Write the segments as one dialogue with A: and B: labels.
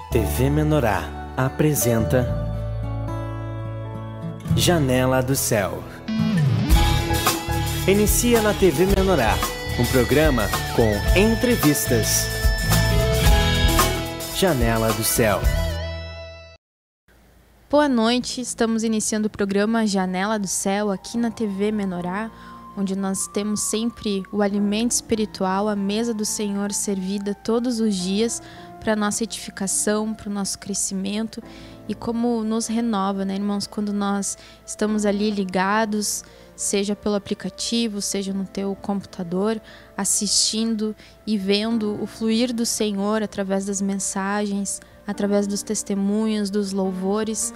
A: TV Menorá apresenta Janela do Céu. Inicia na TV Menorá um programa com entrevistas. Janela do Céu.
B: Boa noite, estamos iniciando o programa Janela do Céu aqui na TV Menorá, onde nós temos sempre o alimento espiritual, a mesa do Senhor servida todos os dias para a nossa edificação, para o nosso crescimento e como nos renova, né, irmãos, quando nós estamos ali ligados, seja pelo aplicativo, seja no teu computador, assistindo e vendo o fluir do Senhor através das mensagens, através dos testemunhos, dos louvores.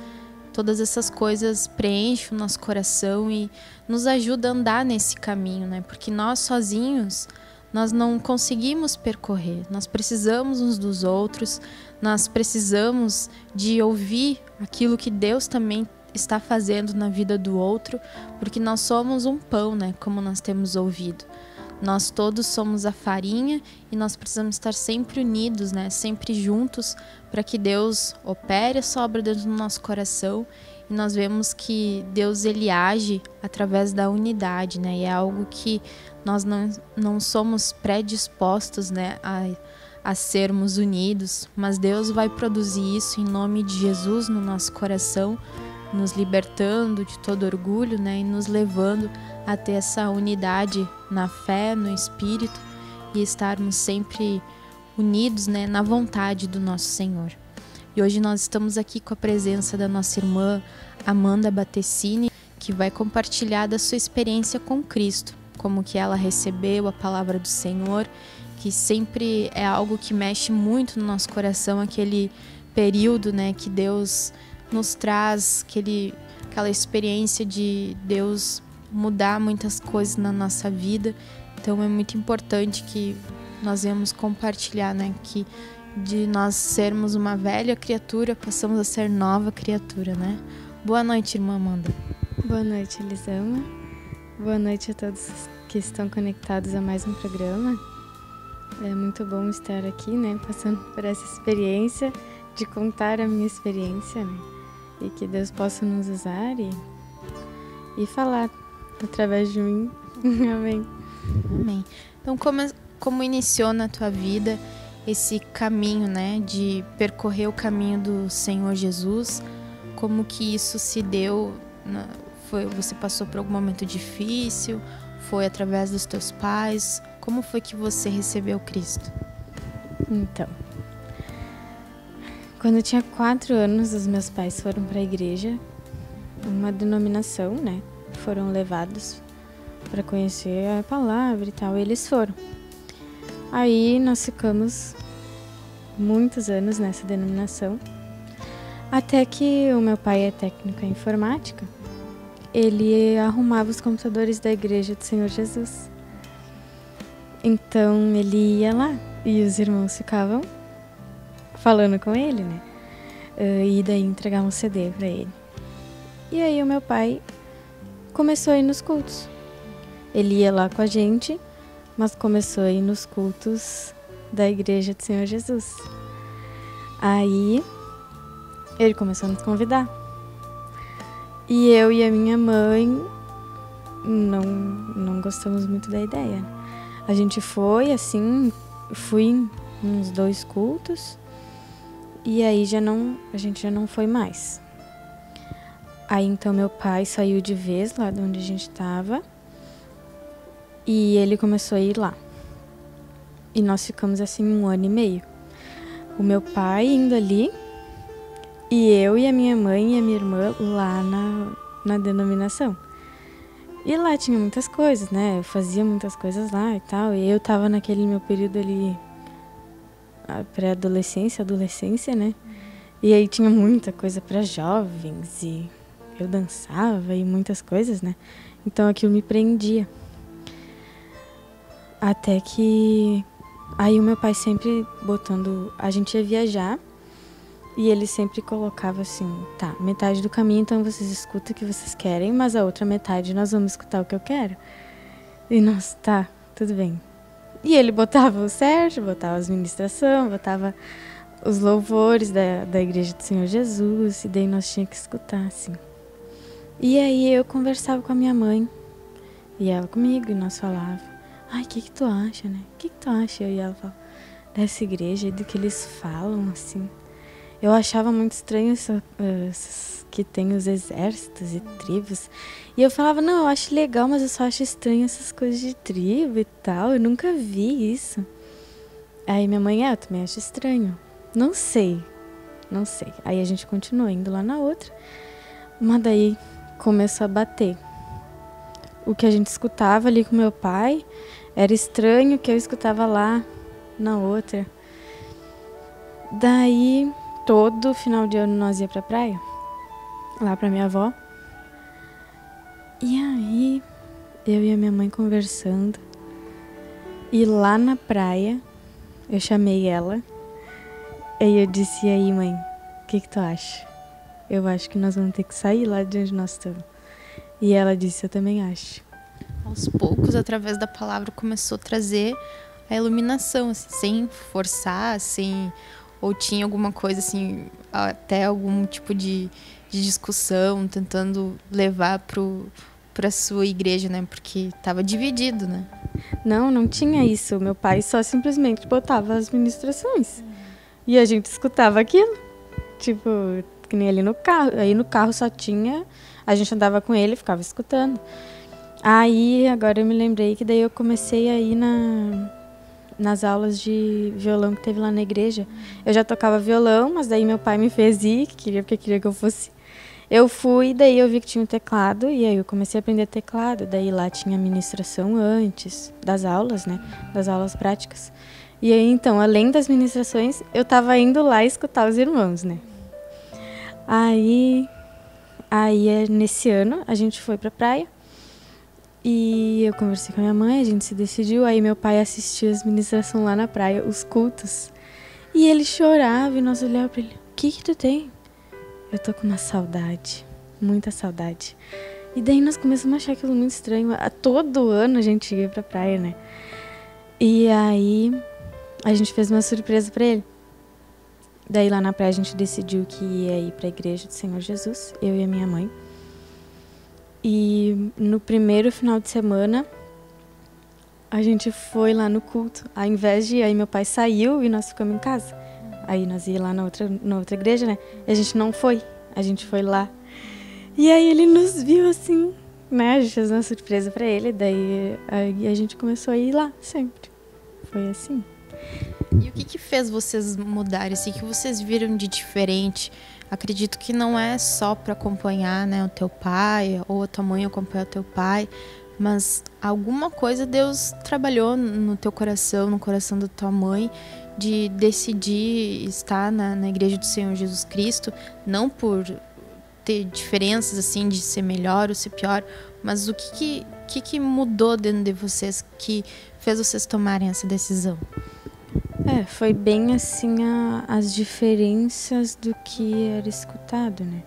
B: Todas essas coisas preenchem o nosso coração e nos ajudam a andar nesse caminho, né? Porque nós sozinhos, nós não conseguimos percorrer. Nós precisamos uns dos outros, nós precisamos de ouvir aquilo que Deus também está fazendo na vida do outro, porque nós somos um pão, né? Como nós temos ouvido. Nós todos somos a farinha e nós precisamos estar sempre unidos, né? Sempre juntos, para que Deus opere a sua obra dentro do nosso coração. E nós vemos que Deus, ele age através da unidade, né? E é algo que nós não somos predispostos, né? A sermos unidos, mas Deus vai produzir isso em nome de Jesus no nosso coração, nos libertando de todo orgulho, né? E nos levando a ter essa unidade na fé, no Espírito e estarmos sempre unidos, né, na vontade do nosso Senhor. E hoje nós estamos aqui com a presença da nossa irmã Amanda Battesini, que vai compartilhar da sua experiência com Cristo, como que ela recebeu a palavra do Senhor, que sempre é algo que mexe muito no nosso coração, aquele período, né, que Deus nos traz, aquela experiência de Deus mudar muitas coisas na nossa vida. Então é muito importante que nós venhamos compartilhar, né, que de nós sermos uma velha criatura, passamos a ser nova criatura, né? Boa noite, irmã Amanda.
C: Boa noite, Elisama. Boa noite a todos que estão conectados a mais um programa. É muito bom estar aqui, né, passando por essa experiência, de contar a minha experiência, né? E que Deus possa nos usar e falar através de mim. Amém.
B: Amém. Então, como iniciou na tua vida esse caminho, né, de percorrer o caminho do Senhor Jesus? Como que isso se deu? Você passou por algum momento difícil? Foi através dos teus pais? Como foi que você recebeu Cristo?
C: Então, quando eu tinha 4 anos, os meus pais foram para a igreja, uma denominação, né? Foram levados para conhecer a palavra e tal, e eles foram. Aí nós ficamos muitos anos nessa denominação, até que o meu pai é técnico em informática, ele arrumava os computadores da igreja do Senhor Jesus. Então ele ia lá e os irmãos ficavam falando com ele, né? E daí entregavam um CD para ele. E aí o meu pai começou a ir nos cultos. Ele ia lá com a gente, mas começou a ir nos cultos da igreja do Senhor Jesus. Aí ele começou a nos convidar. E eu e a minha mãe não gostamos muito da ideia. A gente foi assim, fui em uns 2 cultos e aí a gente já não foi mais. Aí então meu pai saiu de vez lá de onde a gente estava e ele começou a ir lá. E nós ficamos assim 1 ano e meio. O meu pai indo ali e eu e a minha mãe e a minha irmã lá na denominação. E lá tinha muitas coisas, né? Eu fazia muitas coisas lá e tal. E eu tava naquele meu período ali, pré-adolescência, adolescência, né? E aí tinha muita coisa para jovens e eu dançava e muitas coisas, né? Então aquilo me prendia. Até que aí o meu pai sempre botando... A gente ia viajar e ele sempre colocava assim, tá, metade do caminho então vocês escutam o que vocês querem, mas a outra metade nós vamos escutar o que eu quero. E nós, tá, tudo bem. E ele botava o Sérgio, botava as ministrações, botava os louvores da Igreja do Senhor Jesus, e daí nós tínhamos que escutar, assim. E aí eu conversava com a minha mãe, e ela comigo, e nós falávamos, ai, o que tu acha, né? O que tu acha? E ela falava, dessa igreja, do que eles falam, assim. Eu achava muito estranho que tem os exércitos e tribos. E eu falava, não, eu acho legal, mas eu só acho estranho essas coisas de tribo e tal. Eu nunca vi isso. Aí minha mãe, eu também acho estranho. Não sei. Aí a gente continuou indo lá na outra. Mas daí começou a bater. O que a gente escutava ali com meu pai era estranho que eu escutava lá na outra. Daí, todo final de ano nós ia pra praia, lá pra minha avó. E aí, eu e a minha mãe conversando. E lá na praia, eu chamei ela. E eu disse, e aí, mãe, o que tu acha? Eu acho que nós vamos ter que sair lá de onde nós estamos. E ela disse, eu também acho.
B: Aos poucos, através da palavra, começou a trazer a iluminação, assim, sem forçar, sem... Ou tinha alguma coisa, assim, até algum tipo de discussão, tentando levar pra sua igreja, né? Porque estava dividido, né?
C: Não tinha isso. Meu pai só simplesmente botava as ministrações. E a gente escutava aquilo. Tipo, que nem ali no carro. Aí no carro só tinha... A gente andava com ele e ficava escutando. Aí, agora eu me lembrei que daí eu comecei a ir nas aulas de violão que teve lá na igreja. Eu já tocava violão, mas daí meu pai me fez ir, porque queria que eu fosse. Eu fui, daí eu vi que tinha um teclado, e aí eu comecei a aprender teclado. Daí lá tinha ministração antes das aulas, né? Das aulas práticas. E aí, então, além das ministrações, eu tava indo lá escutar os irmãos, né? Aí nesse ano, a gente foi pra praia. E eu conversei com a minha mãe, a gente se decidiu. Aí meu pai assistiu as ministrações lá na praia, os cultos. E ele chorava e nós olhávamos pra ele. O que tu tem? Eu tô com uma saudade, muita saudade. E daí nós começamos a achar aquilo muito estranho. Todo ano a gente ia pra praia, né? E aí a gente fez uma surpresa pra ele. Daí lá na praia a gente decidiu que ia ir pra Igreja do Senhor Jesus, eu e a minha mãe. E no primeiro final de semana, a gente foi lá no culto. Ao invés de ir, aí meu pai saiu e nós ficamos em casa. Aí nós ia lá na outra igreja, né? E a gente não foi, a gente foi lá. E aí ele nos viu assim, né? A gente fez uma surpresa pra ele, daí aí a gente começou a ir lá sempre. Foi assim.
B: E o que fez vocês mudarem? Assim, o que vocês viram de diferente? Acredito que não é só para acompanhar, né, o teu pai, ou a tua mãe acompanhar o teu pai, mas alguma coisa Deus trabalhou no teu coração, no coração da tua mãe, de decidir estar na Igreja do Senhor Jesus Cristo, não por ter diferenças assim de ser melhor ou ser pior, mas o que mudou dentro de vocês que fez vocês tomarem essa decisão?
C: Foi bem assim as diferenças do que era escutado, né?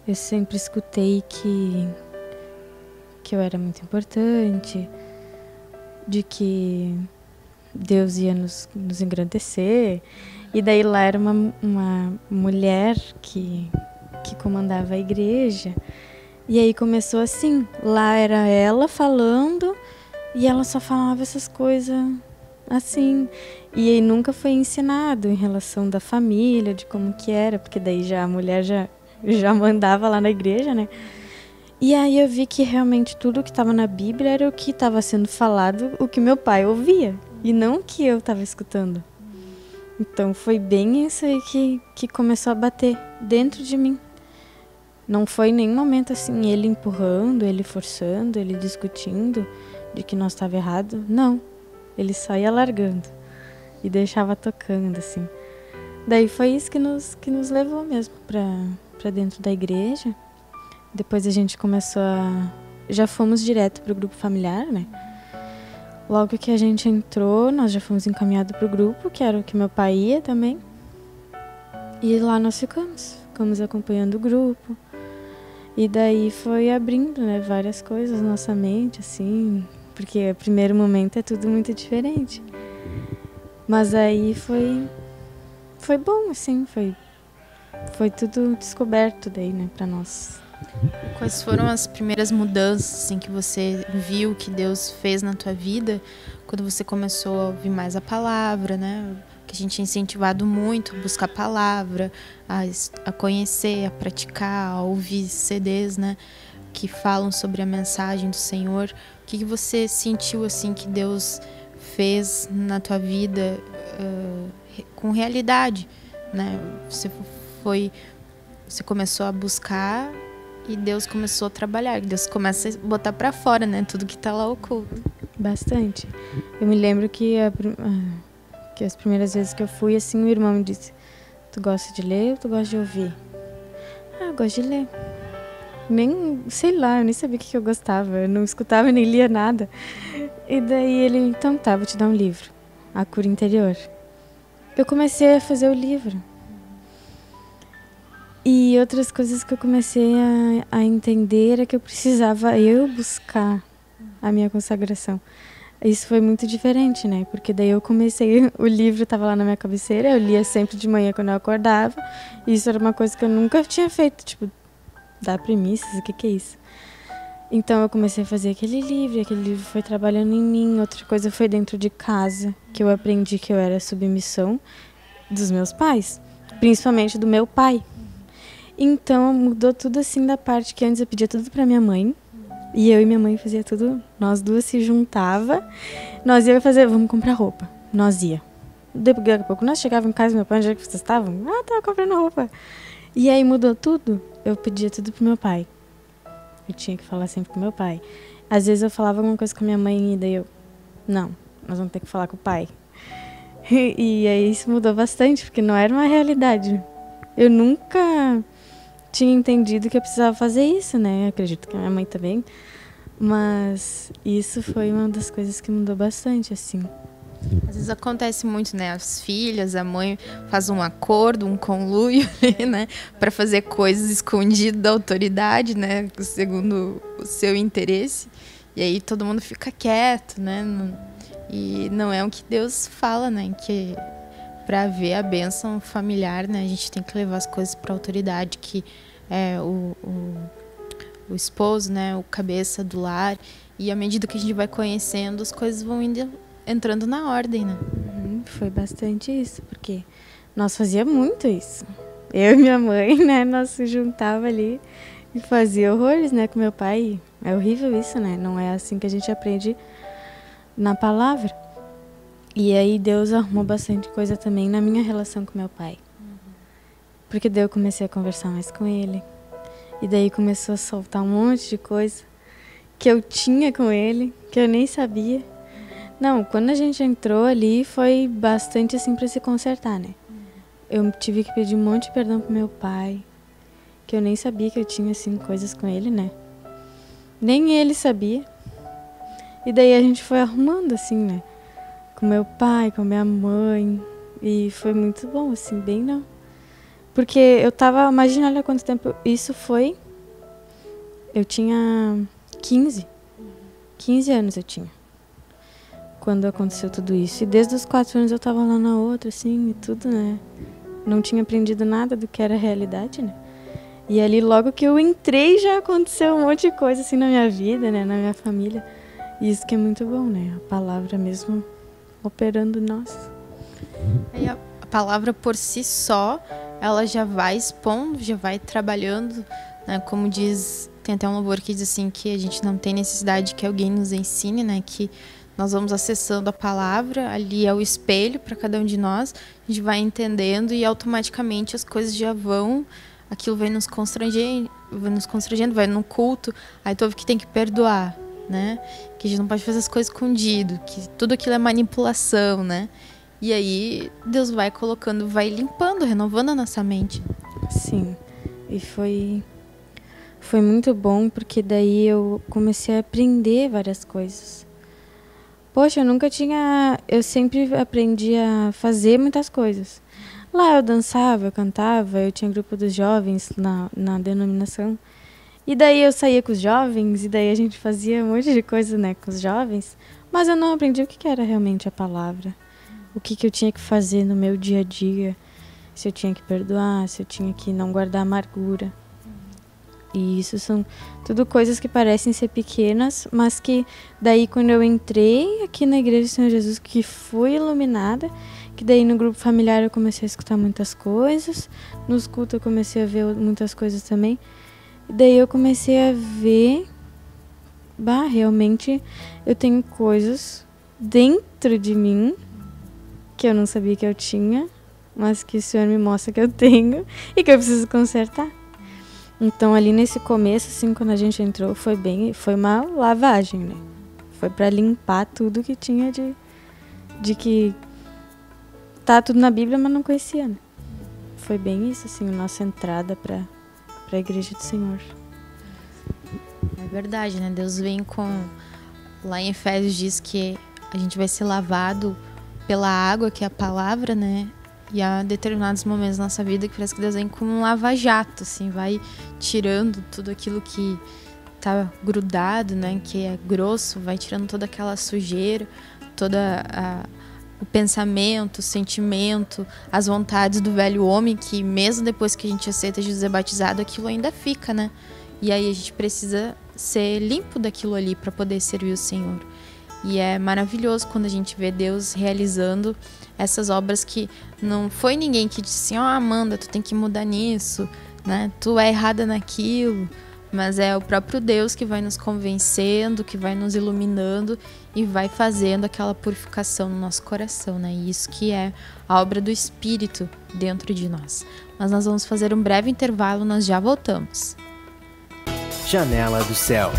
C: Eu sempre escutei que eu era muito importante, de que Deus ia nos engrandecer. E daí lá era uma mulher que comandava a igreja. E aí começou assim, lá era ela falando e ela só falava essas coisas assim. E aí nunca foi ensinado em relação da família, de como que era, porque daí já a mulher já mandava lá na igreja, né? E aí eu vi que realmente tudo que estava na Bíblia era o que estava sendo falado, o que meu pai ouvia, e não o que eu estava escutando. Então foi bem isso aí que começou a bater dentro de mim. Não foi em nenhum momento assim, ele empurrando, ele forçando, ele discutindo de que nós estava errado. Não, ele só ia largando e deixava tocando, assim. Daí foi isso que nos levou mesmo para dentro da igreja. Depois a gente começou já fomos direto pro grupo familiar, né? Logo que a gente entrou, nós já fomos encaminhados pro grupo, que era o que meu pai ia também. E lá nós ficamos acompanhando o grupo. E daí foi abrindo, né, várias coisas na nossa mente, assim, porque o primeiro momento é tudo muito diferente. Mas aí foi foi bom, assim, foi tudo descoberto daí, né, pra nós.
B: Quais foram as primeiras mudanças assim, que você viu que Deus fez na tua vida quando você começou a ouvir mais a palavra, né? Que a gente é incentivado muito a buscar a palavra, a conhecer, a praticar, a ouvir CDs, né? Que falam sobre a mensagem do Senhor. O que você sentiu assim que Deus fez na tua vida com realidade, né? Você começou a buscar e Deus começou a trabalhar. Deus começa a botar pra fora, né? Tudo que tá lá oculto.
C: Bastante. Eu me lembro que as primeiras vezes que eu fui, assim, o irmão me disse: tu gosta de ler ou tu gosta de ouvir? Ah, eu gosto de ler. Sei lá, eu nem sabia o que eu gostava. Eu não escutava nem lia nada. E daí ele, então tá, vou te dar um livro. A Cura Interior. Eu comecei a fazer o livro. E outras coisas que eu comecei a entender é que eu precisava buscar a minha consagração. Isso foi muito diferente, né? Porque daí eu comecei, o livro estava lá na minha cabeceira, eu lia sempre de manhã quando eu acordava. E isso era uma coisa que eu nunca tinha feito, tipo, dar premissas, o que é isso? Então eu comecei a fazer aquele livro foi trabalhando em mim. Outra coisa foi dentro de casa, que eu aprendi que eu era submissão dos meus pais, principalmente do meu pai. Então mudou tudo assim da parte que antes eu pedia tudo pra minha mãe. E eu e minha mãe fazia tudo, nós duas se juntava. Nós ia fazer, vamos comprar roupa. Nós ia. Daqui a pouco nós chegávamos em casa, meu pai, onde é que vocês estavam? Ah, tava comprando roupa. E aí mudou tudo. Eu pedia tudo pro meu pai. Eu tinha que falar sempre com meu pai. Às vezes eu falava alguma coisa com minha mãe e daí eu... Não, nós vamos ter que falar com o pai. E aí isso mudou bastante, porque não era uma realidade. Eu nunca tinha entendido que eu precisava fazer isso, né? Eu acredito que a minha mãe também. Mas isso foi uma das coisas que mudou bastante, assim.
B: Às vezes acontece muito, né? As filhas, a mãe faz um acordo, um conluio, né? Para fazer coisas escondidas da autoridade, né? Segundo o seu interesse. E aí todo mundo fica quieto, né? E não é o que Deus fala, né? Que para haver a bênção familiar, né? A gente tem que levar as coisas para a autoridade, que é o esposo, né? O cabeça do lar. E à medida que a gente vai conhecendo, as coisas vão entrando na ordem, né?
C: Foi bastante isso, porque nós fazíamos muito isso. Eu e minha mãe, né? Nós se juntava ali e fazia horrores, né? Com meu pai. É horrível isso, né? Não é assim que a gente aprende na palavra. E aí Deus arrumou bastante coisa também na minha relação com meu pai. Porque daí eu comecei a conversar mais com ele. E daí começou a soltar um monte de coisa que eu tinha com ele, que eu nem sabia. Não, quando a gente entrou ali foi bastante assim pra se consertar, né? Eu tive que pedir um monte de perdão pro meu pai, que eu nem sabia que eu tinha assim coisas com ele, né? Nem ele sabia. E daí a gente foi arrumando assim, né? Com meu pai, com minha mãe. E foi muito bom, assim, bem não. Porque eu tava, imagina, olha quanto tempo isso foi. Eu tinha 15 anos eu tinha. Quando aconteceu tudo isso. E desde os 4 anos eu tava lá na outra, assim, e tudo, né? Não tinha aprendido nada do que era realidade, né? E ali, logo que eu entrei, já aconteceu um monte de coisa, assim, na minha vida, né? Na minha família. E isso que é muito bom, né? A palavra mesmo operando nós.
B: E a palavra por si só, ela já vai expondo, já vai trabalhando, né? Como diz, tem até um louvor que diz assim, que a gente não tem necessidade que alguém nos ensine, né? Que nós vamos acessando a palavra, ali é o espelho para cada um de nós, a gente vai entendendo e automaticamente as coisas já vão, aquilo vai nos constrangendo, vai no culto, aí tu ouve que tem que perdoar, né? Que a gente não pode fazer as coisas escondido, que tudo aquilo é manipulação, né? E aí Deus vai colocando, vai limpando, renovando a nossa mente.
C: Sim, e foi muito bom, porque daí eu comecei a aprender várias coisas. Poxa, eu sempre aprendi a fazer muitas coisas. Lá eu dançava, eu cantava, eu tinha grupo dos jovens na denominação. E daí eu saía com os jovens, e daí a gente fazia um monte de coisa, né, com os jovens. Mas eu não aprendi o que era realmente a palavra. O que eu tinha que fazer no meu dia a dia. se eu tinha que perdoar, se eu tinha que não guardar amargura. E isso são tudo coisas que parecem ser pequenas, mas que daí quando eu entrei aqui na Igreja do Senhor Jesus, que fui iluminada, que daí no grupo familiar eu comecei a escutar muitas coisas, nos cultos eu comecei a ver muitas coisas também, e daí eu comecei a ver, realmente eu tenho coisas dentro de mim que eu não sabia que eu tinha, mas que o Senhor me mostra que eu tenho e que eu preciso consertar. Então ali nesse começo, assim, quando a gente entrou, foi uma lavagem, né? Foi para limpar tudo que tinha de que tá tudo na Bíblia, mas não conhecia, né? Foi bem isso, assim, a nossa entrada para a Igreja do Senhor.
B: É verdade, né? Deus vem com... Lá em Efésios diz que a gente vai ser lavado pela água, que é a palavra, né? E há determinados momentos na nossa vida que parece que Deus vem como um lava-jato, assim, vai tirando tudo aquilo que tá grudado, né? Que é grosso, vai tirando toda aquela sujeira, o pensamento, o sentimento, as vontades do velho homem, que mesmo depois que a gente aceita Jesus é batizado, aquilo ainda fica, né? E aí a gente precisa ser limpo daquilo ali para poder servir o Senhor. E é maravilhoso quando a gente vê Deus realizando essas obras que não foi ninguém que disse assim, Amanda, tu tem que mudar nisso, né? Tu é errada naquilo. Mas é o próprio Deus que vai nos convencendo, que vai nos iluminando e vai fazendo aquela purificação no nosso coração, né? E isso que é a obra do Espírito dentro de nós. Mas nós vamos fazer um breve intervalo, nós já voltamos.
A: Janela do Céu.